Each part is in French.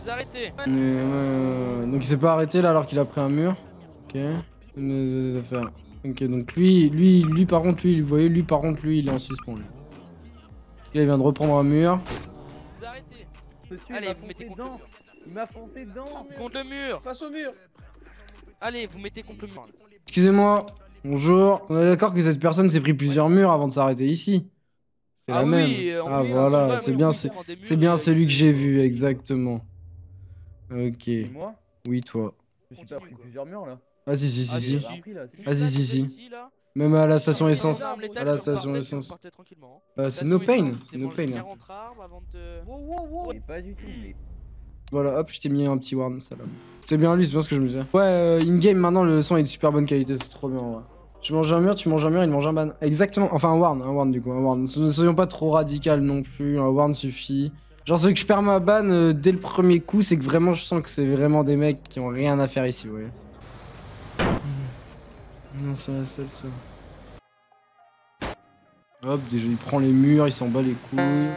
vous arrêtez. Donc il s'est pas arrêté là alors qu'il a pris un mur. Ok. Des affaires. Ok, donc lui par contre, lui, vous voyez, lui par contre, lui, il est en suspens. Lui. Là, il vient de reprendre un mur. Vous arrêtez. Monsieur, Allez, vous mettez contre le mur. Il m'a foncé dedans. Contre le mur. Face au mur. Allez, vous mettez contre le mur. Excusez-moi. Bonjour. On est d'accord que cette personne s'est pris plusieurs murs avant de s'arrêter ici. C'est la même. Ah voilà, c'est bien celui que j'ai vu, exactement. Ok. Et moi? Oui, toi. Je me suis pas pris plusieurs murs là. Ah si si si si. Ah si. Même à la station essence. À la station essence. C'est no pain. C'est no pain. Pas du tout. Voilà, hop, je t'ai mis un petit warn, salam. C'est bien lui, c'est bien ce que je me disais. Ouais, in-game, maintenant, le son est de super bonne qualité, c'est trop bien, ouais. Je mange un mur, tu manges un mur, il mange un ban. Exactement, enfin un warn du coup, un warn. Ne soyons pas trop radical non plus, un warn suffit. Genre, ce que je perds ma ban dès le premier coup, c'est que vraiment, je sens que c'est vraiment des mecs qui ont rien à faire ici, vous voyez. Non, c'est la seule, ça. Hop, déjà, il prend les murs, il s'en bat les couilles.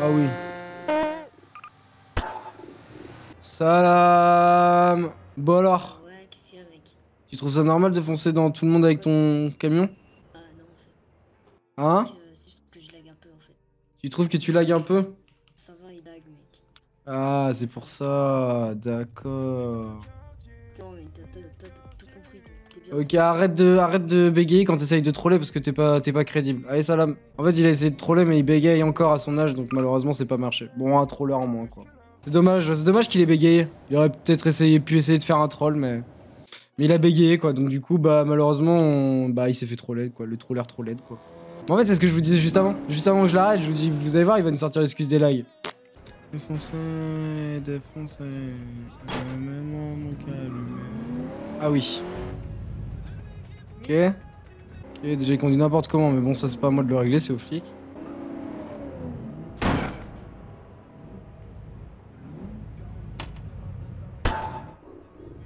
Ah oui. Salam. Bon alors. Ouais, qu'est-ce qu'il y a, mec? Tu trouves ça normal de foncer dans tout le monde avec ton camion? Ah non, en fait. Hein? C'est juste que je lag un peu, en fait. Tu trouves que tu lags un peu? Ça va, il lag, mec. Ah, c'est pour ça. D'accord. Non, mais t'as tout compris, t'es bien. Ok, arrête de bégayer quand t'essayes de troller parce que t'es pas crédible. Allez, salam. En fait, il a essayé de troller, mais il bégaye encore à son âge, donc malheureusement, c'est pas marché. Bon, un troller en moins, quoi. C'est dommage qu'il ait bégayé. Il aurait peut-être pu essayer de faire un troll, mais il a bégayé, quoi. Donc du coup, bah malheureusement, il s'est fait troller, quoi. Le troller trolled, quoi. En fait, c'est ce que je vous disais juste avant. Juste avant que je l'arrête, je vous dis, vous allez voir, il va nous sortir l'excuse des lags. Défoncez. Même mon calme. Ah oui. Ok. Ok, déjà il conduit n'importe comment, mais bon, ça c'est pas à moi de le régler, c'est aux flics.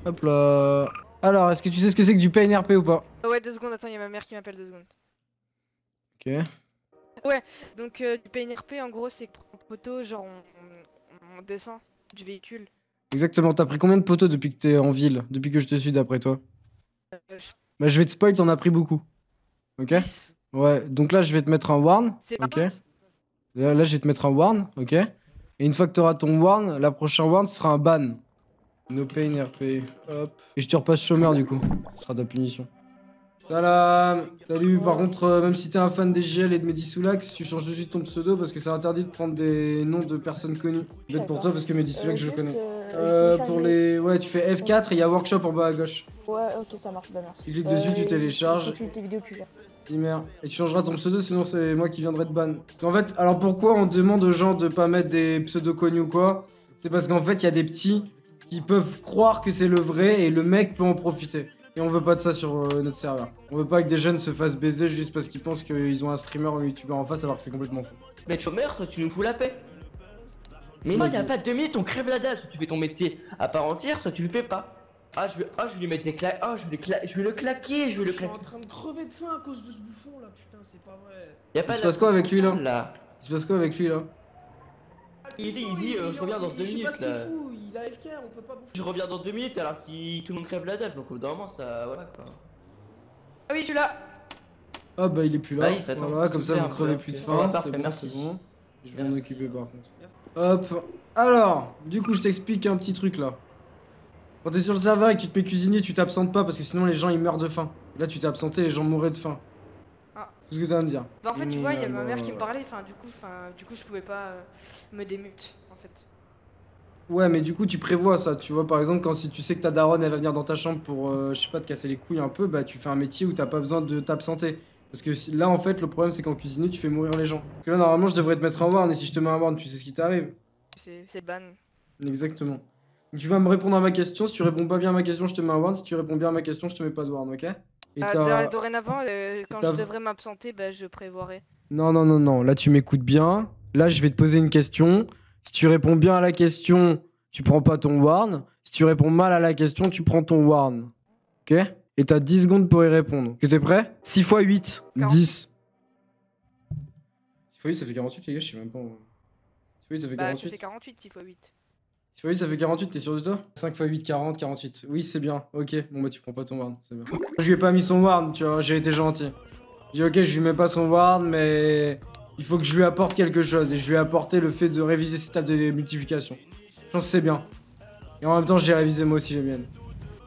Hop là. Alors, est-ce que tu sais ce que c'est que du PNRP ou pas? Ouais, 2 secondes, attends, il y a ma mère qui m'appelle 2 secondes. Ok. Ouais, donc du PNRP, en gros, c'est que pour un poteau, genre, on descend du véhicule. Exactement, t'as pris combien de poteaux depuis que t'es en ville? Depuis que je te suis d'après toi? Bah, je vais te spoil, t'en as pris beaucoup. Ok? Ouais, donc là, je vais te mettre un warn. Ok? Là, je vais te mettre un warn. Ok? Et une fois que t'auras ton warn, la prochaine warn, ce sera un ban. No pain RP. Hop. Et je te repasse chômeur du coup. Ce sera ta punition. Salam. Salut. Par contre, même si t'es un fan des GL et de Medisulax, tu changes tout de suite ton pseudo parce que c'est interdit de prendre des noms de personnes connues. Peut-être pour toi parce que Medisulax, je le connais. Pour les... Ouais, tu fais F4 et il y a Workshop en bas à gauche. Ouais, ok, ça marche, bah merci. Tu cliques dessus, tu télécharges. Et tu changeras ton pseudo, sinon c'est moi qui viendrai te ban. En fait, alors pourquoi on demande aux gens de pas mettre des pseudos connus ou quoi? C'est parce qu'en fait, il y a des petits qui peuvent croire que c'est le vrai et le mec peut en profiter. Et on veut pas de ça sur notre serveur. On veut pas que des jeunes se fassent baiser juste parce qu'ils pensent qu'ils ont un streamer ou un youtubeur en face alors que c'est complètement faux. Mais chômeur, toi tu nous fous la paix. Mais non, y'a pas de 2 minutes, on crève la dalle. Soit tu fais ton métier à part entière, soit tu le fais pas. Ah, je vais lui mettre des claques. Ah, je vais le claquer, je suis en train de crever de faim à cause de ce bouffon là, putain, c'est pas vrai. Y'a pas Il se passe quoi avec lui là? Il se passe quoi avec lui là? Il dit je reviens dans 2 minutes là. Il a FK, on peut pas bouffer. Je reviens dans 2 minutes alors que tout le monde crève la dalle, donc au bout d'un moment ça. Voilà quoi. Ah oui, je suis là. Ah bah il est plus là. Ah oui, ça voilà, comme ça vous crevez plus de faim. Parfait, merci. Bon. Je vais m'en occuper par contre. Hop. Alors, du coup je t'explique un petit truc là. Quand t'es sur le serveur et que tu te mets cuisinier, tu t'absentes pas parce que sinon les gens ils meurent de faim. Là tu t'es absenté et les gens mouraient de faim. Ah. C'est ce que t'as à me dire. Bah en fait, tu vois, il y a ma mère qui me parlait, du coup je pouvais pas me démute en fait. Ouais, mais du coup, tu prévois ça. Tu vois, par exemple, quand si tu sais que ta daronne, elle va venir dans ta chambre pour, je sais pas, te casser les couilles un peu, bah tu fais un métier où t'as pas besoin de t'absenter. Parce que là, en fait, le problème, c'est qu'en cuisinier, tu fais mourir les gens. Parce que là, normalement, je devrais te mettre un warn, et si je te mets un warn, tu sais ce qui t'arrive. C'est ban. Exactement. Donc, tu vas me répondre à ma question. Si tu réponds pas bien à ma question, je te mets un warn. Si tu réponds bien à ma question, je te mets pas de warn, ok? Et dorénavant, quand je devrais m'absenter, bah je prévoirai. Non. Là, tu m'écoutes bien. Là, je vais te poser une question. Si tu réponds bien à la question, tu prends pas ton warn. Si tu réponds mal à la question, tu prends ton warn. Ok? Et t'as 10 secondes pour y répondre. Que t'es prêt? 6 x 8. 10. 6 x 8, ça fait 48, les gars, je sais même pas. 6 x 8, ça fait 48. Ça fait 48, 6 x 8. 6 x 8 ça fait 48, t'es sûr de toi? 5 x 8, 40, 48. Oui, c'est bien. Ok, bon bah tu prends pas ton ward, c'est bien. Je lui ai pas mis son ward, tu vois, j'ai été gentil. J'ai dit ok, je lui mets pas son ward, mais il faut que je lui apporte quelque chose. Et je lui ai apporté le fait de réviser ses tables de multiplication. Je pense que c'est bien. Et en même temps, j'ai révisé moi aussi les miennes.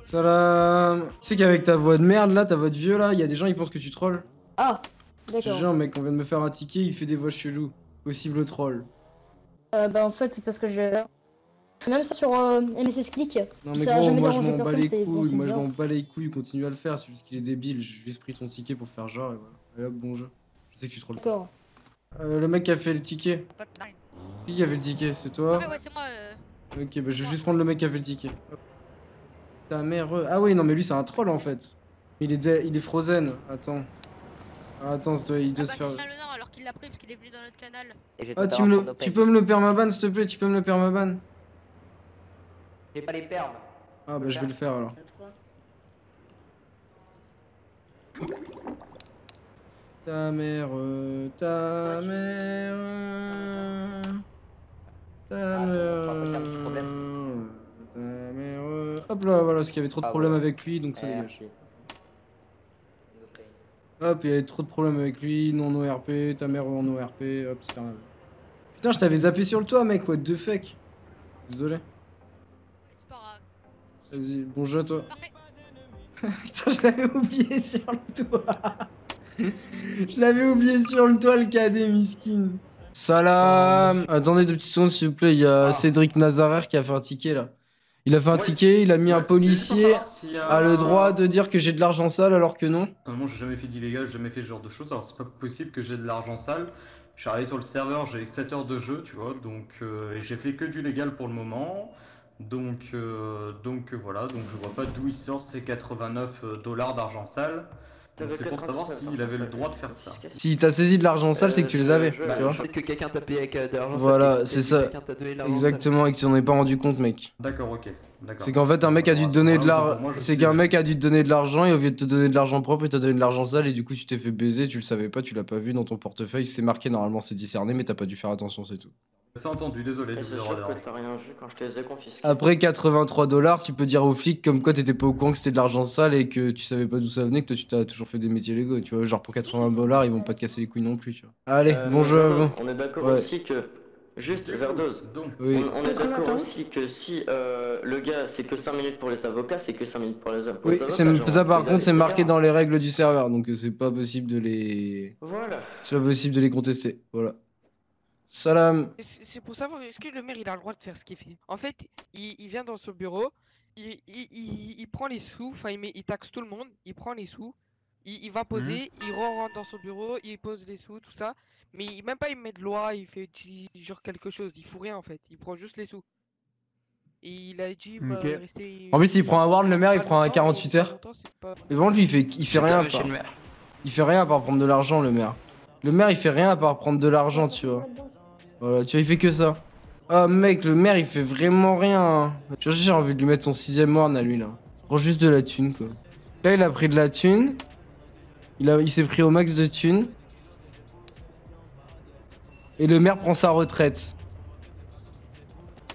Salam. Tu sais qu'avec ta voix de merde là, ta voix de vieux là, il y a des gens ils pensent que tu trolls. Ah, Je te d'accord. jure, mec, on vient de me faire un ticket, il fait des voix cheloues. Possible troll. Bah en fait, c'est parce que je fais même ça sur MSS Click. Non mais Ça a gros, jamais moi je dérangé m'en bats personne, les c'est bon, couilles, c'est moi je bizarre. m'en bats les couilles, continue à le faire, c'est juste qu'il est débile, j'ai juste pris ton ticket pour faire genre et voilà. Et hop, bon jeu. Je sais que tu trolles. D'accord. Le mec qui a fait le ticket. Qui a fait le ticket? C'est toi? Ouais, c'est moi. Ok, bah je vais juste prendre le mec qui a fait le ticket. Hop. Ta mère. Ah oui, non mais lui c'est un troll en fait. Il est frozen. Attends. Attends, il doit se faire. C'est le Nord alors qu'il l'a pris parce qu'il est venu dans notre canal. Ah, tu peux me le permaban s'il te plaît, tu peux me le permaban. J'ai pas les permes. Ah bah je vais le faire alors. Ta mère, ta mère, ta mère, ta mère. Hop là, voilà, parce qu'il y avait trop de problèmes avec lui, donc ça dégage. Hop, il y avait trop de problèmes avec lui, non ORP, ta mère en ORP, hop, c'est terminé. Putain, je t'avais zappé sur le toit, mec, what the fuck. Désolé. C'est pas grave. Vas-y, bon jeu à toi. Parfait. Putain, je l'avais oublié sur le toit. Je l'avais oublié sur le toit, le cadet miskin. Salam. Attendez 2 petites secondes s'il vous plaît, il y a Cédric Nazarer qui a fait un ticket là. Il a fait un ticket, il a mis un policier a le droit de dire que j'ai de l'argent sale alors que non. Moi j'ai jamais fait d'illégal, j'ai jamais fait ce genre de choses, alors c'est pas possible que j'ai de l'argent sale. Je suis arrivé sur le serveur, j'ai 7 heures de jeu, tu vois, donc et j'ai fait que du légal pour le moment. Donc voilà, donc je vois pas d'où il sort ces 89 $ d'argent sale. Donc c'est pour savoir s'il avait le droit de faire ça. Si t'as saisi de l'argent sale, c'est que tu les avais, tu vois. Peut-être que quelqu'un t'a payé avec de l'argent. Voilà, c'est ça. Exactement, et que tu t'en es pas rendu compte, mec. D'accord, ok. C'est qu'en fait, un mec a dû te donner de l'argent. C'est qu'un mec a dû te donner de l'argent et au lieu de te donner de l'argent propre, il t'a donné de l'argent sale et du coup, tu t'es fait baiser, tu le savais pas, tu l'as pas vu dans ton portefeuille. C'est marqué, normalement, c'est discerné, mais t'as pas dû faire attention, c'est tout. C'est entendu, désolé. Après 83 $, tu peux dire aux flics comme quoi t'étais pas au courant que c'était de l'argent sale et que tu savais pas d'où ça venait, que toi tu t'as toujours fait des métiers légaux, tu vois. Genre pour 80 $, ils vont pas te casser les couilles non plus, tu vois. Allez, bon jeu à vous. On est d'accord Ouais. aussi que. Juste, Verdoz, Oui. on est d'accord aussi que si le gars c'est que 5 minutes pour les avocats, c'est que 5 minutes pour les hommes. Oui, ça par contre c'est marqué dans les règles du serveur, donc c'est pas possible de les... Voilà. C'est pas possible de les contester, voilà. Salam. C'est pour savoir, est-ce que le maire il a le droit de faire ce qu'il fait? En fait, il vient dans son bureau, il prend les sous, enfin il taxe tout le monde, il prend les sous, il va poser, il rentre dans son bureau, il pose les sous, tout ça, mais même pas il met de loi, il fait genre quelque chose, il fout rien en fait, il prend juste les sous. Et il a dit bah, rester... En plus il prend un warn, le maire il prend un 48 heures. Et bon lui il fait rien à part. Il fait rien à part prendre de l'argent le maire. Le maire il fait rien à part prendre de l'argent tu vois. Voilà, tu vois, il fait que ça. Ah mec, le maire il fait vraiment rien. Tu vois, j'ai envie de lui mettre son 6ème warn à lui là. Il prend juste de la thune quoi. Là il a pris de la thune. Il s'est pris au max de thune. Et le maire prend sa retraite.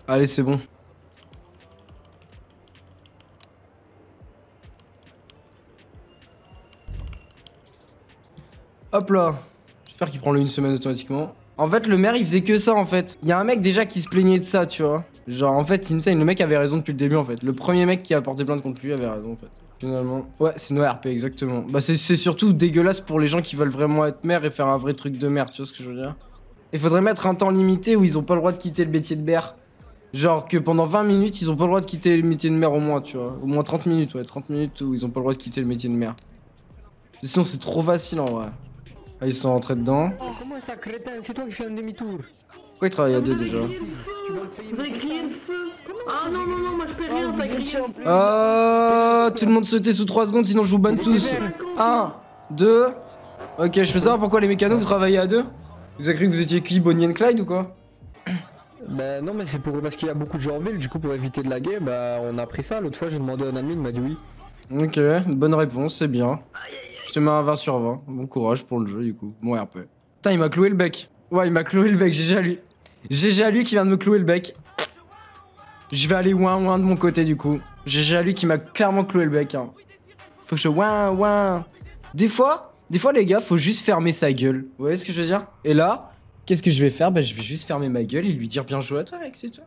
Allez, c'est bon. Hop là. J'espère qu'il prend le 1 semaine automatiquement. En fait, le maire, il faisait que ça, en fait. Il y a un mec déjà qui se plaignait de ça, tu vois. Genre, en fait, Insane, le mec avait raison depuis le début, en fait. Le premier mec qui a porté plainte contre lui avait raison, en fait. Finalement. Ouais, c'est nos RP, exactement. Bah, c'est surtout dégueulasse pour les gens qui veulent vraiment être maire et faire un vrai truc de merde, tu vois ce que je veux dire. Il faudrait mettre un temps limité où ils ont pas le droit de quitter le métier de maire. Genre que pendant 20 minutes, ils ont pas le droit de quitter le métier de maire au moins, tu vois. Au moins 30 minutes, ouais. 30 minutes où ils ont pas le droit de quitter le métier de maire. Sinon, c'est trop facile, en vrai. Ah, ils sont rentrés dedans. Oh, comment ça, crétin? C'est toi qui fais un demi-tour. Pourquoi ils travaillent à deux déjà? Vous avez crié le feu? Ah non, non, non, moi je peux rien, t'as crié en plus. Ah, tout le monde se tait sous 3 secondes, sinon je vous banne tous. 1, 2. Ok, je peux savoir pourquoi les mécanos vous travaillez à deux? Vous avez cru que vous étiez qui, Bonnie and Clyde ou quoi? Bah non, mais c'est parce qu'il y a beaucoup de gens en ville, du coup pour éviter de laguer, bah on a pris ça. L'autre fois j'ai demandé à un admin, il m'a dit oui. Ok, bonne réponse, c'est bien. Je te mets un 20 sur 20. Bon courage pour le jeu du coup. Bon RP. Putain, il m'a cloué le bec. Ouais, il m'a cloué le bec, GG à lui. GG à lui qui vient de me clouer le bec. Je vais aller ouin de mon côté du coup. J'ai lui qui m'a clairement cloué le bec. Hein. Faut que je ouin. Des fois les gars, faut juste fermer sa gueule. Vous voyez ce que je veux dire? Et là, qu'est-ce que je vais faire? Bah je vais juste fermer ma gueule et lui dire bien joué à toi mec, c'est tout.